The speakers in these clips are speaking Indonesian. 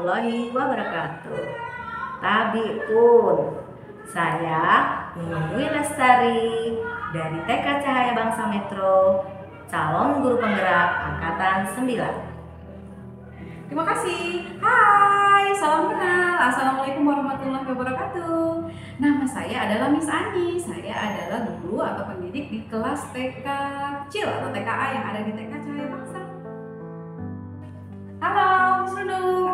warahmatullahi wabarakatuh. Tabiun, saya Nunungwi Lestari dari TK Cahaya Bangsa Metro, calon guru penggerak angkatan 9. Terima kasih. Hai, salam kenal. Assalamualaikum warahmatullahi wabarakatuh. Nama saya adalah Miss Ani. Saya adalah guru atau pendidik di kelas TK kecil atau TKA yang ada di TK Cahaya Bangsa. Halo, Miss Nunung.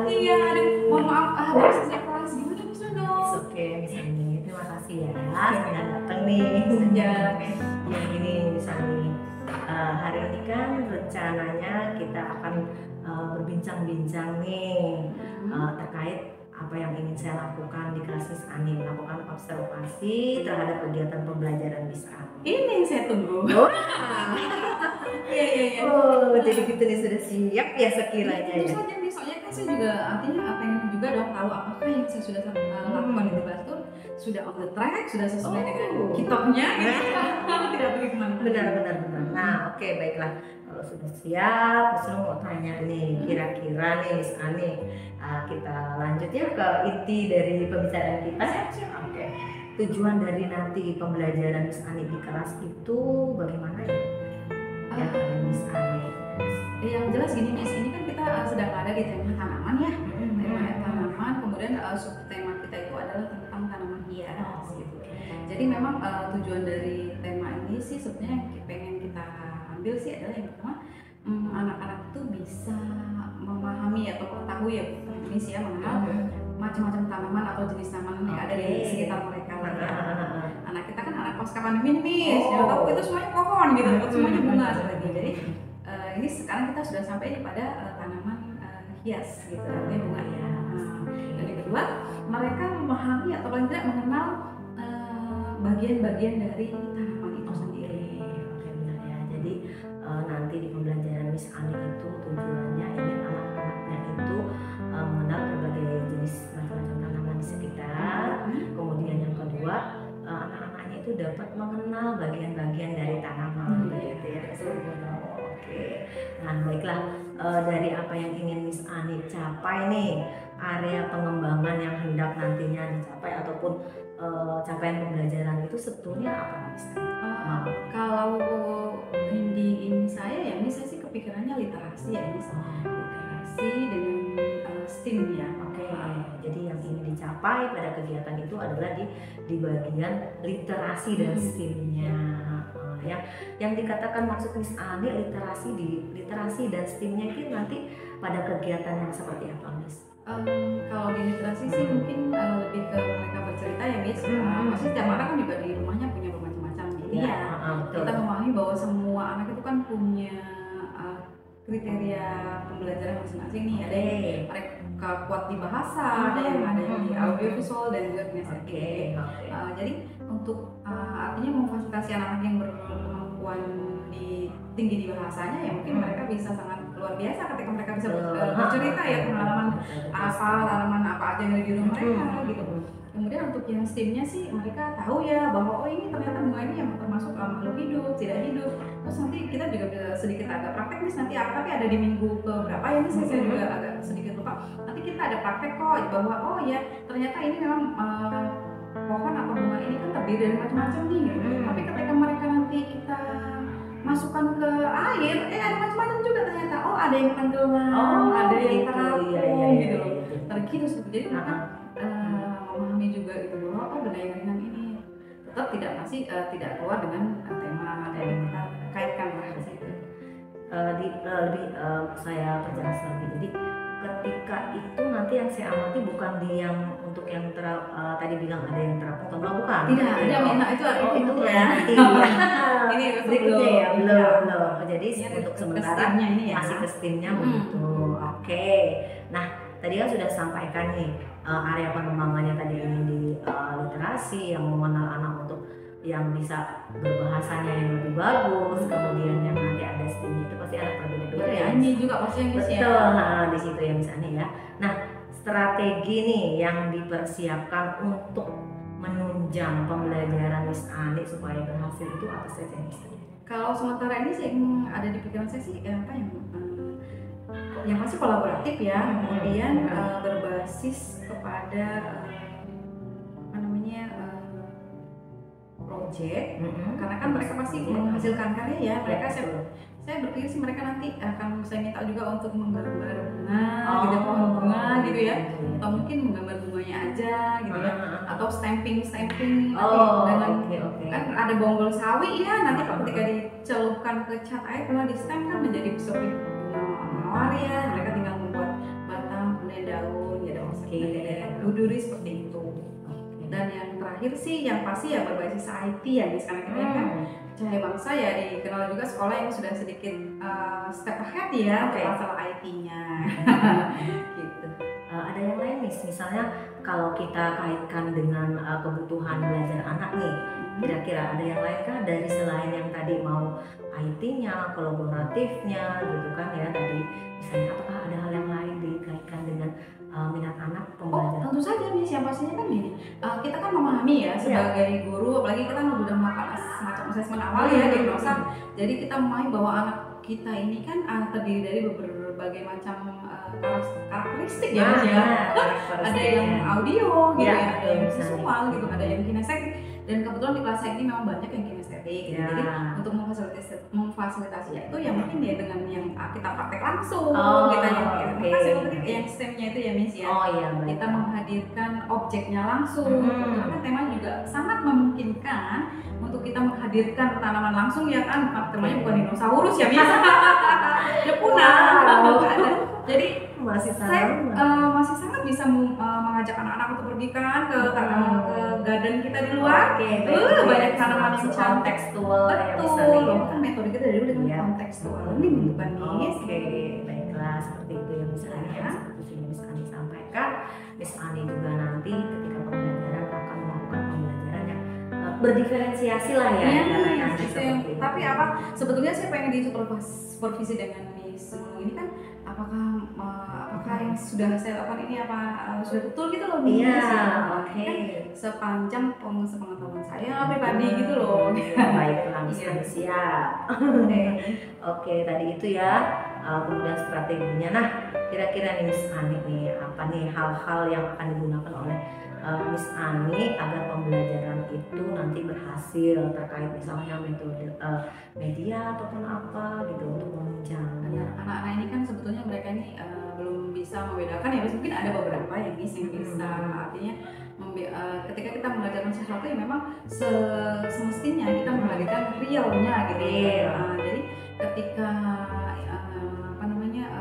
Iya, aduh, mohon maaf. Baru selesai kelas. Gimana, Miss Nunung? Oke, Miss Ani, terima kasih ya sudah datang nih. Sejak Ya ini Miss Ani. Hari ini kan rencananya kita akan berbincang-bincang nih terkait apa yang ingin saya lakukan di kelas Miss Ani, melakukan observasi terhadap kegiatan pembelajaran Miss Ani. ini yang saya tunggu. Iya. Oh, jadi gitu nih, sudah siap ya sekiranya Tentu ya. saja nih, soalnya kan saya juga artinya pengen juga dong tahu apakah yang saya sudah lakukan di kelas itu sudah on the track, sudah sesuai dengan kitabnya, tidak pergi kemana. Benar. Nah, oke, baiklah. Kalau sudah siap, Miss Anu mau tanya nih, kira-kira nih Miss Ani, kita lanjut ya ke inti dari pembicaraan kita. Oke. Tujuan dari nanti pembelajaran Miss Ani di kelas itu bagaimana ya? Ya, Miss Ani. Yang jelas gini Miss, ini kan kita sedang ada di tema tanaman ya. Tema tanaman, kemudian subtema kita itu adalah tentang tanaman hias gitu. Jadi memang tujuan dari tema ini sih sebenarnya yang pengen kita ambil sih adalah yang pertama, anak-anak itu bisa memahami atau mengetahui ya Miss ya, mengenal macam-macam tanaman atau jenis tanaman yang ada di sekitar mereka lah ya. Anak kita kan anak pasca pandemi nih Miss, jangan tahu itu semuanya pohon gitu, semuanya bunga seperti itu. Jadi ini sekarang kita sudah sampai pada tanaman hias gitu, artinya bunga ya. Dan yang kedua, mereka memahami atau paling tidak mengenal bagian-bagian dari tanaman itu sendiri. Oke, benar ya. Jadi nanti di pembelajaran Miss Ani itu tujuannya ingin anak-anaknya itu mengenal berbagai jenis macam-macam tanaman di sekitar. Kemudian yang kedua, anak-anaknya itu dapat mengenal bagian-bagian dari tanaman, begitu ya. Oke. Nah, baiklah, dari apa yang ingin Miss Ani capai nih, area pengembangan yang hendak nantinya dicapai ataupun capaian pembelajaran itu sebetulnya apa Miss Ani? Kalau ini saya ya Miss, saya sih kepikirannya literasi ya Miss. Literasi dengan STEAM ya. Oke. Jadi yang ingin dicapai pada kegiatan itu adalah di bagian literasi dan STEAM-nya. Yang dikatakan maksud Miss Ani literasi dan STEAM-nya itu nanti pada kegiatan yang seperti apa Miss? Kalau di literasi sih mungkin lebih ke mereka bercerita ya Miss. Maksudnya setiap anak kan juga di rumahnya punya bermacam-macam. Jadi kita memahami bahwa semua anak itu kan punya kriteria pembelajaran masing-masing nih. Ada yang mereka kuat di bahasa, ada yang di audiovisual dan juga kinestetik. Jadi untuk artinya memfasilitasi anak-anak yang berkemampuan tinggi di bahasanya ya mungkin mereka bisa sangat luar biasa ketika mereka bisa bercerita ya pengalaman tanaman apa aja yang ada di rumah mereka gitu. Kemudian untuk yang STEAM-nya sih mereka tahu ya bahwa ini ternyata bunga ini yang termasuk makhluk hidup, tidak hidup. Terus nanti kita juga bisa sedikit agak praktek Miss, nanti tapi ada di minggu keberapa ya Miss, saya juga agak sedikit lupa. Nanti kita ada praktek kok bahwa oh ya ternyata ini memang pohon atau bunga ini kan terdiri dari macam-macam nih gitu. Tapi ketika mereka nanti kita masukkan ke air, ada macam-macam juga ternyata. Oh ada yang tenggelam, ada yang terapung gitu loh. Terkidus gitu. Jadi mereka memahami juga itu bahwa oh benda yang ringan ini tetap tidak keluar dengan tema yang kita kaitkan lah di situ. Saya perjelas lagi. Jadi ketika itu nanti yang saya amati bukan di yang untuk yang tadi bilang ada yang terapung atau bukan? Tidak, ada minta itu itu ya nanti ini berikutnya ya belum. Jadi untuk sementara ini ya. masih ke STEAM-nya begitu. Oke. Nah, tadi kan sudah sampaikan nih area pengembangannya tadi ini di literasi yang mengenal anak untuk yang bisa berbahasanya yang lebih bagus, kemudian yang nanti ada STEAM itu pasti anak berbeda-beda ya. Ini juga pasti yang bisa. Betul, di situ ya misalnya ya. Nah, strategi nih yang dipersiapkan untuk menunjang pembelajaran Miss Ani supaya berhasil itu apa saja misalnya? Kalau sementara ini sih yang ada di pikiran saya sih apa yang yang pasti kolaboratif ya, kemudian berbasis kepada apa namanya project, karena kan mereka pasti menghasilkan karya ya. Mereka saya berpikir sih mereka nanti akan saya minta juga untuk menggambar bunga, gitu, bunga gitu ya, atau mungkin menggambar bunganya aja gitu ya, atau stamping dengan kan ada bonggol sawi ya, nanti ketika dicelupkan ke cat air kalau di stamp kan menjadi seperti bunga mawar ya, mereka tinggal membuat batang kemudian daun ya, duduri seperti itu. Dan yang terakhir sih yang pasti ya berbasis IT ya, misalnya kita kan Cahaya Bangsa ya dikenal juga sekolah yang sudah sedikit step ahead ya masalah IT-nya. Gitu. Ada yang lain misalnya kalau kita kaitkan dengan kebutuhan belajar anak nih, kira-kira ada yang lain kah dari selain yang tadi mau IT-nya, kolaboratifnya gitu kan ya tadi, misalnya apakah ada hal yang lain dikaitkan dengan minat anak pembelajaran? Tentu saja Miss, yang pastinya kan gini, kita kan memahami ya sebagai guru, apalagi kita sudah melakukan semacam asesmen awal ya diagnosa, jadi kita memahami bahwa anak kita ini kan terdiri dari berbagai macam karakteristik ya Miss ya. Ada yang audio gitu ya, ada yang visual gitu, ada yang kinestetik, dan kebetulan di kelas saya ini memang banyak yang kinestetik gitu. Jadi untuk memfasilitasinya itu ya mungkin ya dengan yang kita praktek langsung, kita yang STEM-nya itu ya Miss ya. Kita menghadirkan objeknya langsung. Karena tema juga sangat memungkinkan untuk kita menghadirkan tanaman langsung ya kan, temanya bukan dinosaurus ya Miss. Ya punah. Jadi saya masih sangat bisa mengajak anak-anak untuk pergi kan ke garden kita di luar. Banyak tanaman yang cantik. Tekstual ya betul. Kan metode kita dari dulu dengan kontekstual ini bukan Miss. Baiklah, seperti itu ya misalnya seperti Miss Ani sampaikan. Miss Ani juga nanti ketika pembelajaran akan melakukan pembelajaran yang berdiferensiasi lah ya. Tapi sebetulnya saya pengen di supervisi dengan Miss ini kan apakah yang sudah saya lakukan ini sudah betul gitu loh Miss. Kan sepanjang pengetahuan saya pribadi gitu loh. Baiklah Miss Ani, siap. Oke, tadi itu ya kemudian strateginya. Nah, kira-kira nih Miss Ani nih apa nih hal-hal yang akan digunakan oleh Miss Ani agar pembelajaran itu nanti berhasil, terkait misalnya metode media ataupun apa gitu untuk menunjang. Anak-anak ini kan sebetulnya mereka ini belum bisa membedakan ya, mungkin ada beberapa yang bisa artinya ketika kita mengajarkan sesuatu yang memang semestinya kita menghadirkan realnya gitu ya. Jadi ketika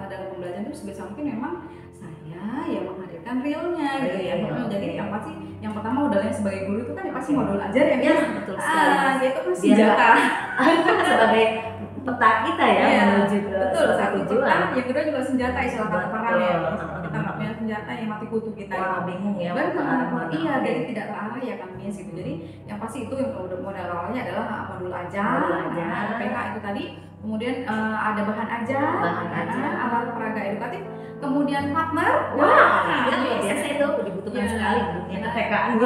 dalam pembelajaran itu sebisa mungkin memang saya ya menghadirkan realnya gitu ya. Jadi yang pasti yang pertama modalnya sebagai guru itu kan ya pasti modal ajar ya. Betul sekali. Dia itu kan senjata sebagai peta kita ya menuju ke satu tujuan. Yang kedua juga senjata istilah kata ya. Kita nggak punya senjata yang mati kutu kita. Bingung ya. Jadi tidak terarah ya kan Miss gitu. Jadi yang pasti itu yang modal awalnya adalah modul ajar. PK itu tadi. Kemudian ada bahan ajar, alat peraga edukatif. Kemudian partner, biasa itu dibutuhkan sekali dunia PKN.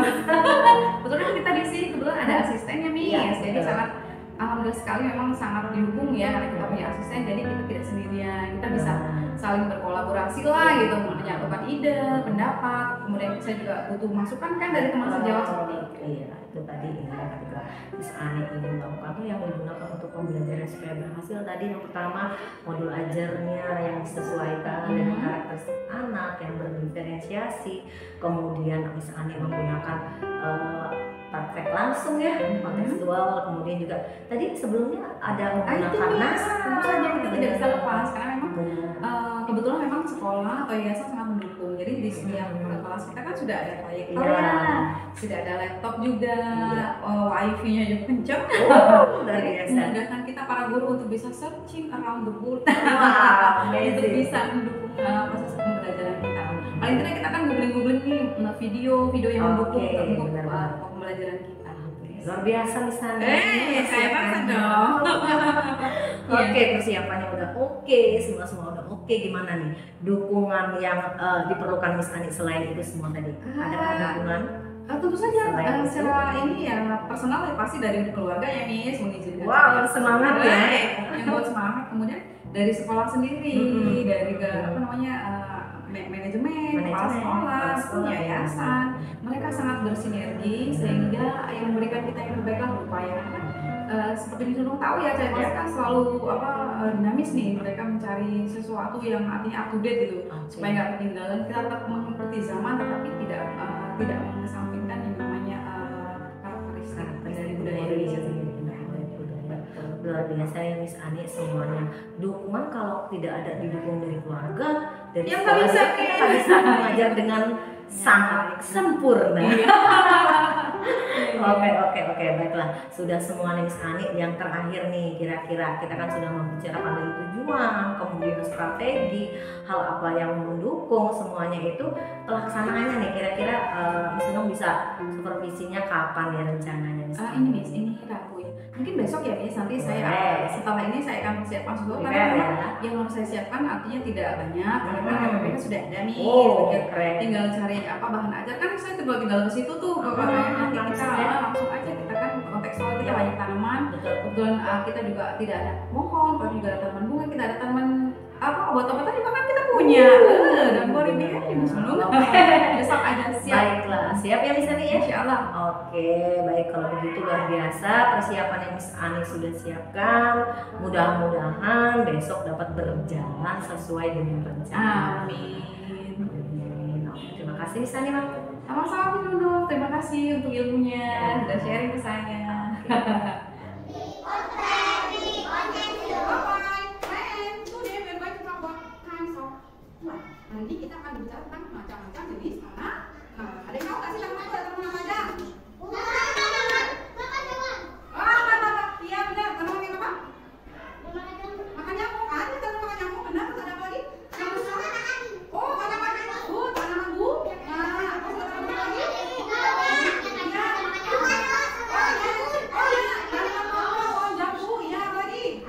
Betul kan kita di sini kebetulan ada asistennya Miss, jadi sangat alhamdulillah sekali memang sangat didukung ya karena kita punya asisten, jadi kita tidak sendirian, kita bisa saling berkolaborasi lah gitu, menyatukan ide, pendapat, kemudian saya juga butuh masukan kan dari teman sejawat seperti itu. Iya, itu tadi ini ketika Miss Ani ini melakukan tuh yang digunakan untuk pembelajaran supaya berhasil tadi yang pertama modul ajarnya yang disesuaikan dengan karakteristik anak yang berdiferensiasi, kemudian Miss Ani menggunakan praktek langsung ya, kontekstual, kemudian juga tadi sebelumnya ada menggunakan tentu saja kita tidak bisa lepas karena memang kebetulan memang sekolah atau yayasan sangat mendukung, jadi di setiap kelas kita kan sudah ada proyektor sudah ada laptop juga, wifi-nya juga kencang, memudahkan kita para guru untuk bisa searching around the world untuk bisa mendukung proses pembelajaran kita. Paling tidak kita kan googling nih video yang mendukung untuk pembelajaran kita. Luar biasa misalnya. Saya paksa dong. Oke, persiapannya udah oke, semua udah oke. Gimana nih dukungan yang diperlukan Miss Ani selain itu semua tadi? Ada dukungan? Tentu saja secara ini ya personal ya pasti dari keluarga ya Miss mengizinkan. Wow, semangat ya. Yang buat semangat. Kemudian dari sekolah sendiri, dari apa namanya manajemen, kepala sekolah, yayasan, mereka sangat bersinergi sehingga yang memberikan kita yang terbaik lah berupaya. Seperti disuruh tahu ya, mereka selalu dinamis nih, mereka mencari sesuatu yang artinya up to date gitu, supaya nggak ketinggalan. Kita tetap mengikuti zaman, tetapi tidak mengesampingkan yang namanya karakteristik dari budaya Indonesia sendiri. Luar biasa ya Miss Ani, semuanya dukungan. Kalau tidak ada didukung dari keluarga, dari yang sekolah, bisa kita bisa mengajar dengan sangat sempurna. Oke, baiklah. Sudah semua nih Miss Ani. Yang terakhir nih, kira-kira kita kan sudah membicarakan dari tujuan, kemudian strategi, hal apa yang mendukung, semuanya itu pelaksanaannya nih. Kira-kira Miss Nung bisa supervisinya kapan ya rencananya Miss? Ini Miss, ini Rabu ya. Mungkin besok ya Miss, nanti saya setelah ini saya akan persiapkan sesuatu karena yang harus saya siapkan artinya tidak banyak karena mereka sudah ada nih. Tinggal cari apa bahan ajar, kan saya tinggal ke situ tuh nanti kita langsung aja, kita kan kontekstual kita banyak tanaman. Kebetulan kita juga tidak ada pohon, tapi juga ada tanaman bunga, kita ada tanaman obat-obatan juga kan kita punya. Dan boleh bikin di Mas Nung. Besok aja siap. Baiklah, siap ya Miss Ani ya? Insyaallah. Oke, baik, kalau begitu luar biasa persiapan yang Miss Ani sudah siapkan. Mudah-mudahan besok dapat berjalan sesuai dengan rencana. Amin. Oke, terima kasih Miss Ani. Sama-sama Miss Nung. Terima kasih untuk ilmunya, sudah sharing ke saya. Nanti kita akan bicara tentang macam-macam jenis anak. Nah, ada yang mau kasih tanaman apa? Tanaman apa aja? Bunga. Iya benar. Tanaman yang apa? Makan nyamuk. Ada tanaman makan nyamuk. Benar. Ada apa lagi? Oh, tanaman bu. Tanaman bu. Nah, apa tanaman lagi? Tanaman jambu. Iya, apa lagi?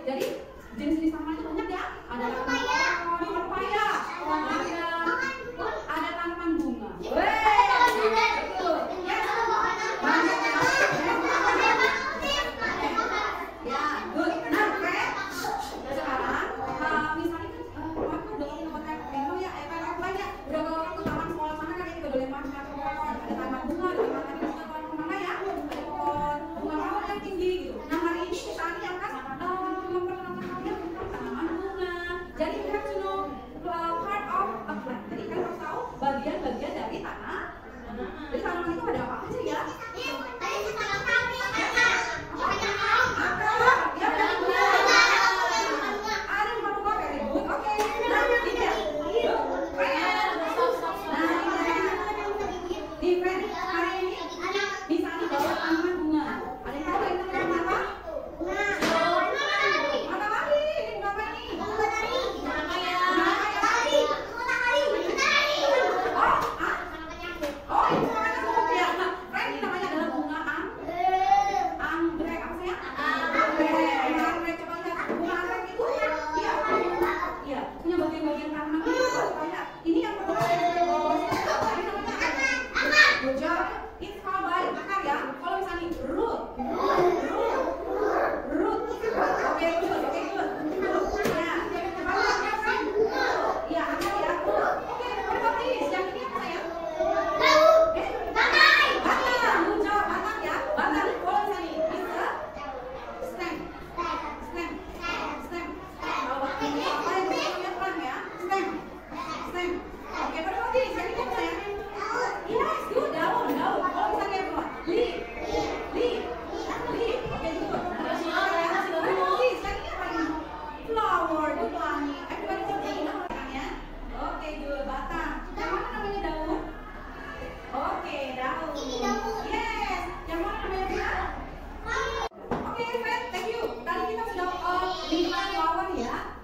Jadi jenis-jenis tanaman itu banyak ya. Ada tanaman pepaya, ada tanaman bunga. Betul. Ya, banyak ya. Ya, good. Nah, oke. Sekarang, misalnya udah kamu pakai pintu ya, kayak apa aja. Udah kalau ke taman sekolah sana kan kita boleh makan pohon. Ada tanaman bunga, ada tanaman bunga, pohon mana ya? Ada pohon bunga mawar yang tinggi gitu. Nah, hari ini misalnya kan memperkenalkan kalian tentang tanaman bunga. Jadi you have to know part of a plant. Jadi kalian harus tahu bagian-bagian dari tanah. Jadi tanaman itu ada apa aja ya? Ada bunga very good. Oke. Nah, ini ya. Di event hari ini bisa dibawa tanaman bunga. Ada yang tahu yang namanya apa?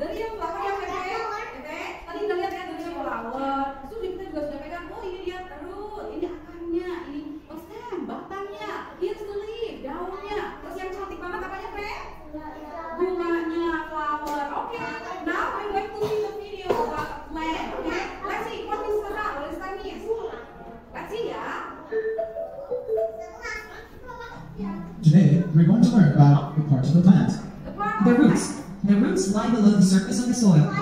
Dari yang flower yang tadi udah lihat ya, dari flower. power to the plant. The roots. The roots lie below the surface of the soil.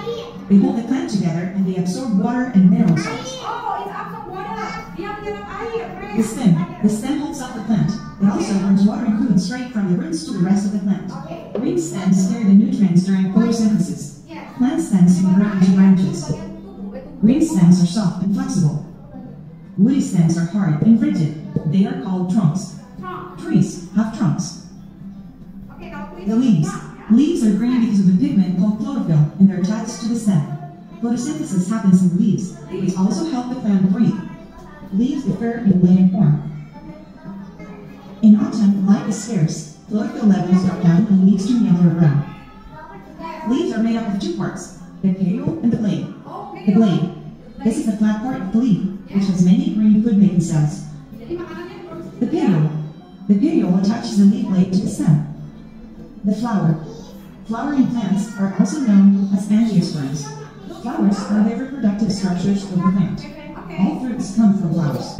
They hold the plant together and they absorb water and mineral salts. Oh, it's absorb water. Dia menyerap air. The stem. The stem holds up the plant. It also brings water and food straight from the roots to the rest of the plant. Green stems carry the nutrients during photosynthesis. Plant stems can grow into branches. Green stems are soft and flexible. Woody stems are hard and rigid. They are called trunks. Trees have trunks. The leaves. Leaves are green because of the pigment called chlorophyll and they're attached to the stem. Photosynthesis happens in the leaves. They also help the plant breathe. Leaves differ in weight and form. In autumn, light is scarce. Chlorophyll levels drop down and leaves turn yellow or brown. Leaves are made up of two parts, the petiole and the blade. The blade. This is the flat part of the leaf, which has many green food-making cells. The petiole. The petiole attaches the leaf blade to the stem. The flower. Flowering plants are also known as angiosperms. Flowers are the reproductive structures of the plant. All fruits come from flowers.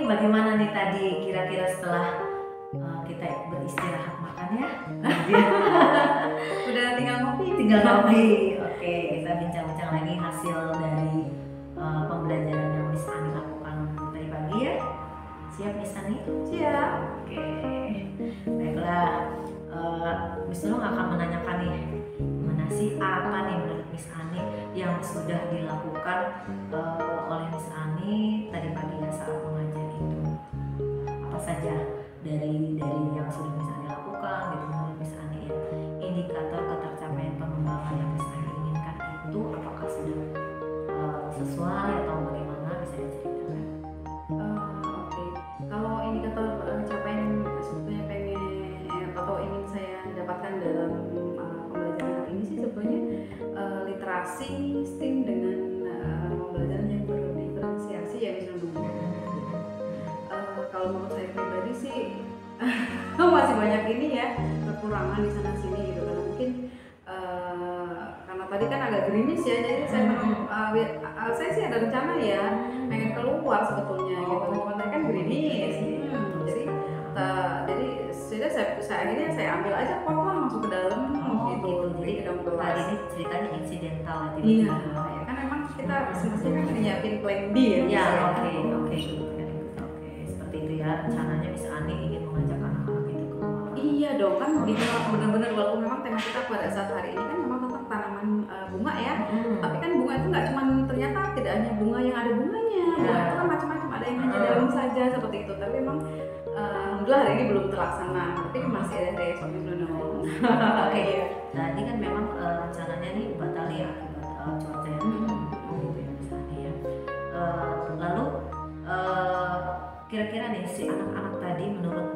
Bagaimana nih tadi kira-kira setelah kita beristirahat makan ya? Udah tinggal ngopi. Oke, kita bincang-bincang lagi hasil dari pembelajaran yang Miss Ani lakukan tadi pagi ya. Siap Miss Ani? Siap. Oke, baiklah. Miss Nurul akan menanyakan nih, mana sih apa nih menurut Miss Ani yang sudah dilakukan oleh Miss Ani tadi pagi ya saat mengajar itu? Apa saja dari yang sudah Miss Ani lakukan gitu menurut Miss Ani ya? Indikator ketercapaian pengembangan yang Miss Ani inginkan itu apakah sudah sesuai atau bagaimana, bisa diceritakan? Oke. Kalau indikator ini ya kekurangan di sana sini gitu karena mungkin karena tadi kan agak gerimis ya, jadi saya sih ada rencana ya pengen keluar sebetulnya gitu, cuma tadi kan gerimis, jadi sudah saya akhirnya saya ambil aja pot lah masuk ke dalam gitu. Jadi tadi ini ceritanya insidental ya. Iya, ya kan memang kita semestinya kan nyiapin plan B ya. Ya, oke. Seperti itu ya rencananya Miss Ani ingin mengajak anak-anak itu keluar. Iya dong, kan benar-benar walaupun memang tema kita pada saat hari ini kan memang tentang tanaman bunga ya. Tapi kan bunga itu nggak cuma ternyata tidak hanya bunga yang ada bunganya. Bunga itu kan macam-macam, ada yang hanya daun saja seperti itu. Tapi memang alhamdulillah hari ini belum terlaksana. Tapi masih ada besok belum. Oke. Tadi kan memang rencananya nih batal ya akibat cuaca yang gitu ya Miss Ani ya. Lalu kira-kira nih si anak-anak tadi menurut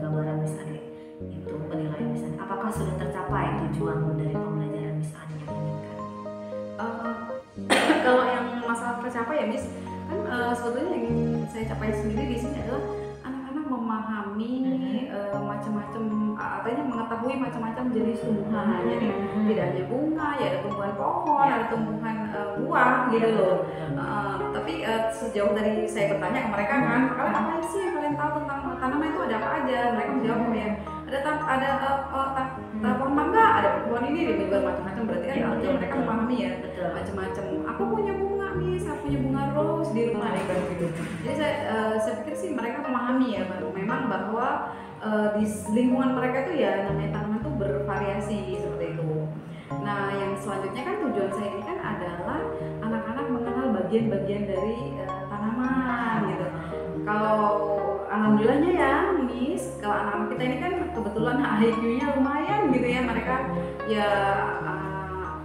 gambaran Miss Ani itu penilaian Miss Ani, apakah sudah tercapai tujuan dari pembelajaran Miss Ani yang diinginkan? Kalau yang masalah tercapai ya Miss, kan sebetulnya yang ingin saya capai sendiri di sini adalah anak-anak memahami macam-macam, artinya mengetahui macam-macam jenis tumbuhan. Jadi tidak hanya bunga, ya ada tumbuhan pohon, ada tumbuhan buah gitu loh. Tapi sejauh dari saya bertanya ke mereka kan, kalian apa sih yang kalian tahu tentang tanaman itu ada apa aja? Mereka menjawab ya ada pohon mangga, ada pohon ini, dibuat macam-macam. Berarti kan mereka memahami ya macam-macam. Aku punya bunga Miss, aku punya bunga rose di rumah kan gitu. Jadi saya pikir sih mereka memahami ya memang bahwa di lingkungan mereka itu ya namanya tanaman itu bervariasi seperti itu. Nah yang selanjutnya kan tujuan saya ini kan adalah anak-anak mengenal bagian-bagian dari tanaman gitu. Kalau alhamdulillahnya ya Miss, kalau anak-anak kita ini kan kebetulan IQ-nya lumayan gitu ya, mereka ya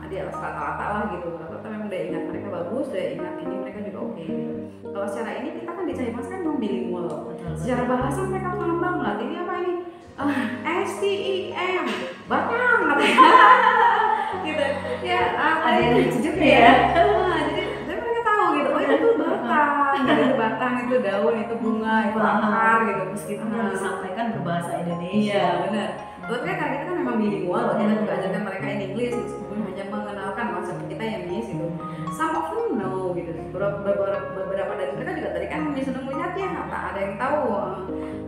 di atas rata-rata lah gitu. Rata-rata memang udah ingat mereka bagus, udah ingat ini mereka juga oke gitu. Kalau secara ini kita kan di Caimas kan memang bilingual. Secara bahasa mereka paham banget. Ini apa ini? STEM, Batang katanya. Gitu. Ya, ada yang lucu juga ya. Jadi mereka tahu gitu. Oh itu batang, gitu. Batang itu daun, itu bunga, itu akar gitu. Meskipun yang disampaikan berbahasa Indonesia. Iya benar. Tapi kan kita kan memang bilingual, kita juga ajarkan mereka in English meskipun hanya mengenalkan konsep kita yang Miss gitu. Some of them know gitu. Beberapa dari mereka juga tadi kan Miss sudah melihat ya, ada yang tahu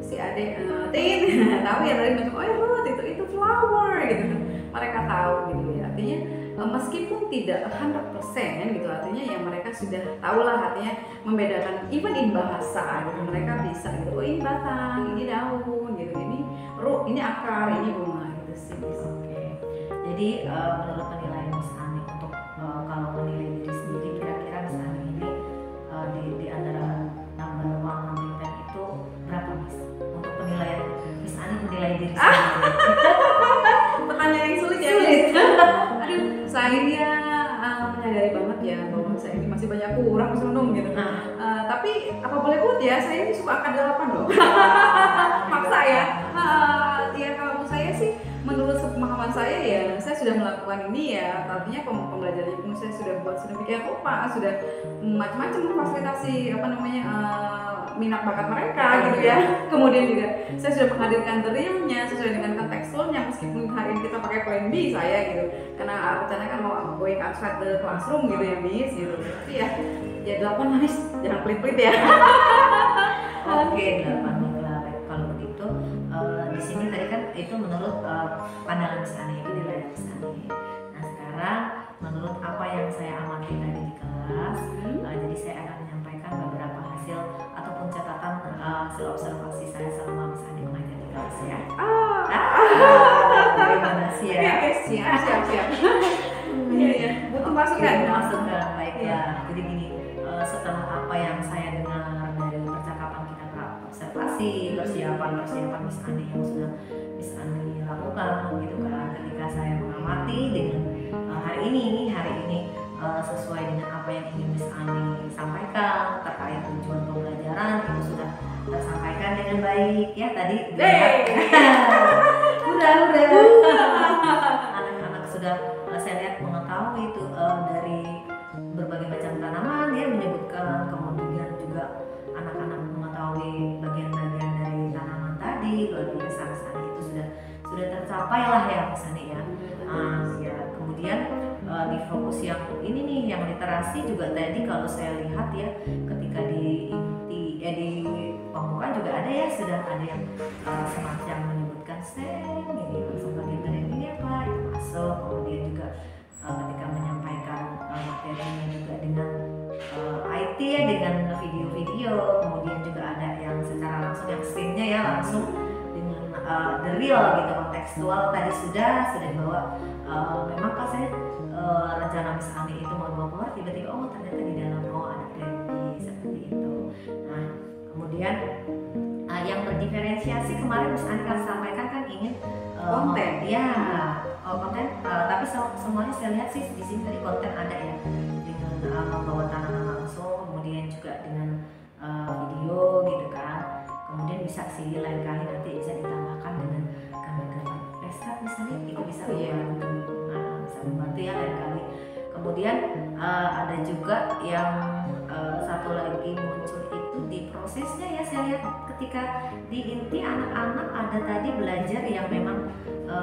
si adik Tin tahu ya tadi macam oh ya Ruth itu flower gitu. Mereka tahu gitu ya. Artinya meskipun tidak 100% gitu, artinya ya mereka sudah tahu lah, artinya membedakan even in bahasa gitu. Mereka bisa gitu. Oh ini batang, ini daun gitu. Ini akar, ini bunga gitu sih. Oke. Jadi menurut penilaian Miss Ani untuk kalau menilai diri sendiri, kira-kira Miss Ani ini di antara number 1 sampai 10 itu berapa Miss? Untuk penilaian Miss Ani menilai diri sendiri. Pertanyaan yang sulit ya. Aduh, saya menyadari banget ya bahwa saya ini masih banyak kurang senung gitu. Tapi apa boleh buat ya, saya ini suka angka 8 loh. Maksa ya. Ya kalau saya sih menurut pemahaman saya ya saya sudah melakukan ini ya, artinya pembelajaran pun saya sudah buat sedemikian rupa, sudah macam-macam memfasilitasi minat bakat mereka gitu ya. Kemudian juga saya sudah menghadirkan realnya sesuai dengan kontekstualnya, meskipun hari ini kita pakai plan B saya gitu, karena rencana kan mau going outside the classroom gitu ya Miss gitu. Tapi ya 8 Miss, jangan pelit-pelit ya. Oke, 8. Kalau begitu di sini tadi kan itu menurut pandangan Miss Ani, penilaian Miss Ani. Nah sekarang menurut apa yang saya amati tadi di kelas, jadi saya akan menyampaikan beberapa hasil ataupun catatan hasil observasi saya selama Miss Ani mengajar di kelas ya. Bagaimana sih ya? Siap. Iya. Butuh masukan. Baiklah. Jadi gini, setelah apa yang saya dengar dari percakapan kita, observasi persiapan Miss Ani yang sudah Miss Ani lakukan gitu kan, ketika saya mengamati dengan hari ini sesuai dengan apa yang ingin Miss Ani sampaikan terkait tujuan pembelajaran itu sudah tersampaikan dengan baik ya tadi. Anak-anak sudah saya lihat mengetahui itu dari berbagai macam tanaman ya menyebutkan, kemudian juga anak-anak mengetahui bagian-bagian dari tanaman tadi luar biasa. literasi juga tadi kalau saya lihat ya, ketika di pembukaan juga ada ya, sudah ada yang semacam menyebutkan STEM, ini langsung bagian dari ini apa itu masuk. Kemudian juga ketika menyampaikan materinya juga dengan IT ya, dengan video-video. Kemudian juga ada yang secara langsung, yang screen-nya ya langsung dengan the real gitu, kontekstual tadi sudah dibawa. Memang kan saya rencana Miss Ani itu mau bawa keluar, tiba-tiba oh ternyata di dalam ada kreatif seperti itu. Nah kemudian yang berdiferensiasi kemarin Miss Ani kan sampaikan kan ingin konten ya, konten, tapi semuanya saya lihat sih di sini tadi konten ada ya, dengan membawa tanaman langsung, kemudian juga dengan video gitu kan. Kemudian bisa sih lain kali nanti bisa ditambahkan dengan gambar-gambar preset misalnya, itu bisa membantu, bisa membantu ya lain kali. Kemudian ada juga yang satu lagi muncul itu di prosesnya ya, saya lihat ketika di inti anak-anak ada tadi belajar yang memang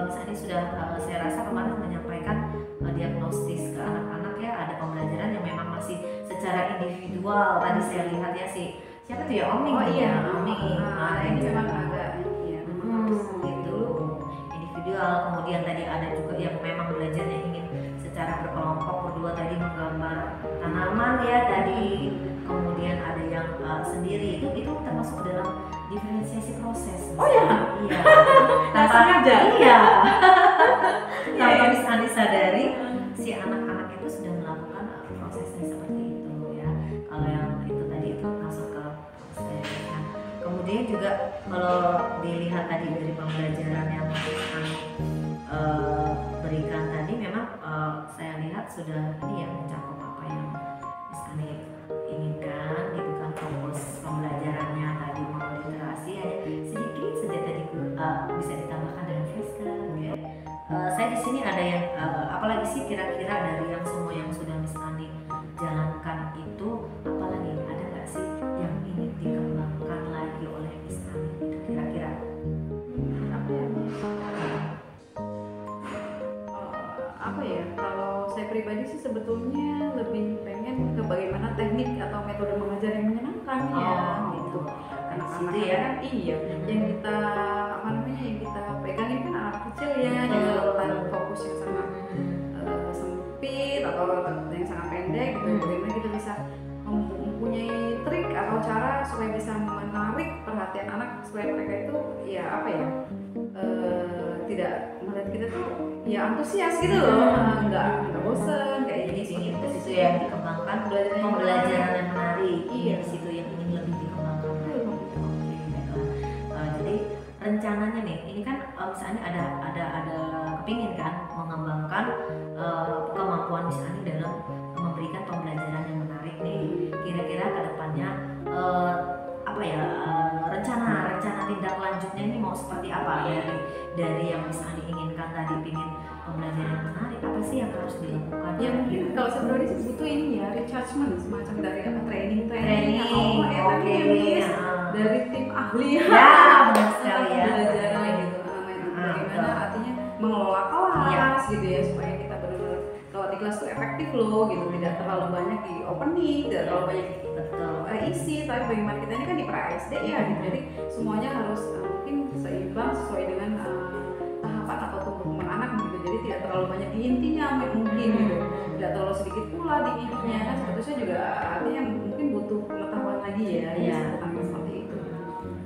misalnya sudah saya rasa kemarin menyampaikan diagnostis ke anak-anak ya, ada pembelajaran yang memang masih secara individual. Tadi saya lihat ya siapa tuh ya, Omni. Oh iya, Omni. ini memang agak gitu individual. Kemudian tadi ada juga yang memang belajarnya ingin secara berkelompok berdua tadi menggambar tanaman ya tadi. Kemudian ada yang sendiri, itu termasuk dalam diferensiasi proses. Oh ya? Iya. Tanpa sengaja. Iya. Tanpa Miss Ani sadari, si anak-anak itu sudah melakukan prosesnya seperti itu ya. Kalau yang itu tadi itu masuk ke prosesnya. Kemudian juga kalau dilihat tadi dari pembelajaran yang Miss Ani berikan tadi, memang saya lihat sudah ini ya, mencakup apa yang Miss Ani inginkan gitu kan. Fokus pembelajarannya tadi mau literasi hanya sedikit saja tadi bisa ditambahkan dengan flashcard ya. Saya di sini ada yang apalagi sih kira-kira dari yang semua yang sudah Miss Ani jalankan itu, apalagi ada nggak sih yang ingin dikembangkan lagi oleh Miss Ani itu kira-kira? Apa ya, kalau saya pribadi sih sebetulnya lebih pengen ke bagaimana teknik atau metode mengajar yang menyenangkan gitu. Anak-anak itu ya kan yang kita yang kita pegang ini kan anak kecil ya, dengan fokus yang sangat sempit atau yang sangat pendek gitu. Bagaimana kita bisa mempunyai trik atau cara supaya bisa menarik perhatian anak, supaya mereka itu tidak melihat kita tuh ya antusias gitu loh, nggak bosen kayak ini ke situ yang dikembangkan, pembelajaran yang menarik. Iya, di situ yang ingin lebih dikembangkan. Jadi rencananya nih, ini kan misalnya ada kepingin kan mengembangkan kemampuan misalnya dalam memberikan pembelajaran yang menarik nih. Kira-kira kedepannya rencana tindak lanjutnya ini mau seperti apa dari yang misalnya inginkan tadi, pingin pembelajaran yang menarik, apa sih yang harus dilakukan? Ya mungkin kalau sebenarnya butuh ini ya, rechargement semacam dari training dari tim ahli benar sekali ya, pembelajaran gitu. Bagaimana artinya mengelola kelas gitu ya, supaya kita benar-benar kalau di kelas tuh efektif loh gitu, tidak terlalu banyak di opening, tidak terlalu banyak isi, tapi bagaimana kita ini kan di pra-SD ya gitu. Jadi semuanya harus mungkin seimbang sesuai dengan tahapan atau tumbuh kembang anak gitu. Jadi tidak terlalu banyak di intinya mungkin gitu, tidak terlalu sedikit pula di intinya kan. Sebetulnya juga artinya mungkin butuh pengetahuan lagi ya tentang seperti itu.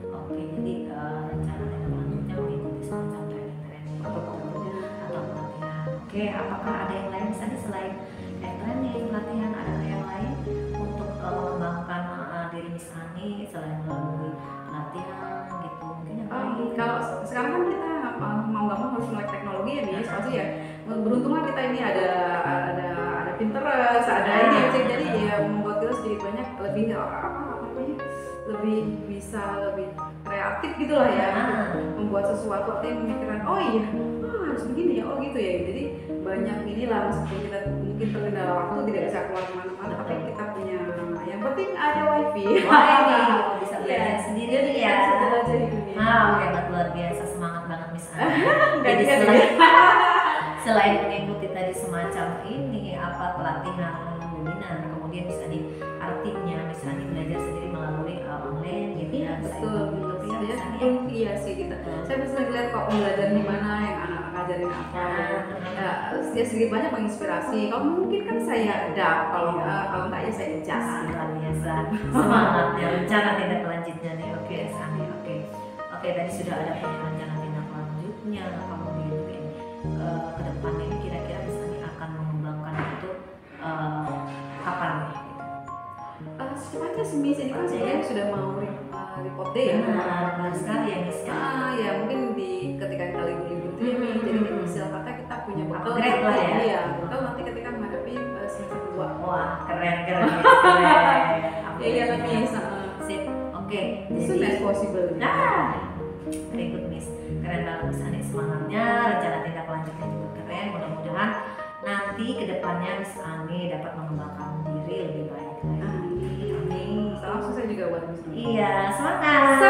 Oke, jadi rencana yang selanjutnya mengikuti semacam training atau pelatihan. Oke, apakah ada yang lain misalnya selain training, pelatihan, ada yang lain untuk mengembangkan diri Miss Ani selain melalui pelatihan gitu? Mungkin yang lain. Kalau sekarang kan kita mau nggak mau harus melek teknologi ya, Miss. Pasti ya. Beruntunglah kita ini ada Pinterest, ada ini, jadi ya membuat kita sedikit banyak lebih lebih bisa lebih kreatif gitulah ya, membuat sesuatu artinya memikirkan harus begini ya, gitu ya. Jadi banyak inilah, meskipun kita mungkin terkendala waktu tidak bisa keluar kemana-mana, tapi kita punya, yang penting ada wifi. Bisa belajar sendiri ya. Hebat, luar biasa, semangat banget Miss Ani. Jadi selain mengikuti tadi semacam ini pelatihan webinar, kemudian Miss Ani artinya Miss Ani belajar sendiri melalui online gitu ya. Betul, iya sih kita. Saya bisa ngeliat kok pembelajaran di mana yang anak ngajarin apa. Ya sedikit banyak menginspirasi. Kalau mungkin kan saya ada, kalau enggak ya saya ijaz. Luar biasa. Semangat ya, rencana tindak lanjutnya nih. Oke, Miss Ani. Oke, tadi sudah ada punya rencana tindak lanjutnya, kemudian ke depannya ini kira-kira Miss Ani akan mengembangkan itu kapan nih? Secepatnya sih Miss, ini kan sebenarnya sudah mau report day ya. Benar sekali ya Miss ya. Ya mungkin ketika kita libur-libur itu ya, jadi istilah kata kita punya bekal Upgrade lah ya. Iya, bekal nanti ketika menghadapi semester 2. Wah, keren. Iya kan Miss. Sip. Oke. As soon as possible. Very good Miss. Keren banget Miss Ani semangatnya, rencana tindak lanjutnya juga keren. Mudah-mudahan nanti kedepannya Miss Ani dapat mengembangkan diri lebih baik lagi. Amin. Salam sukses juga buat Miss. Iya, semangat.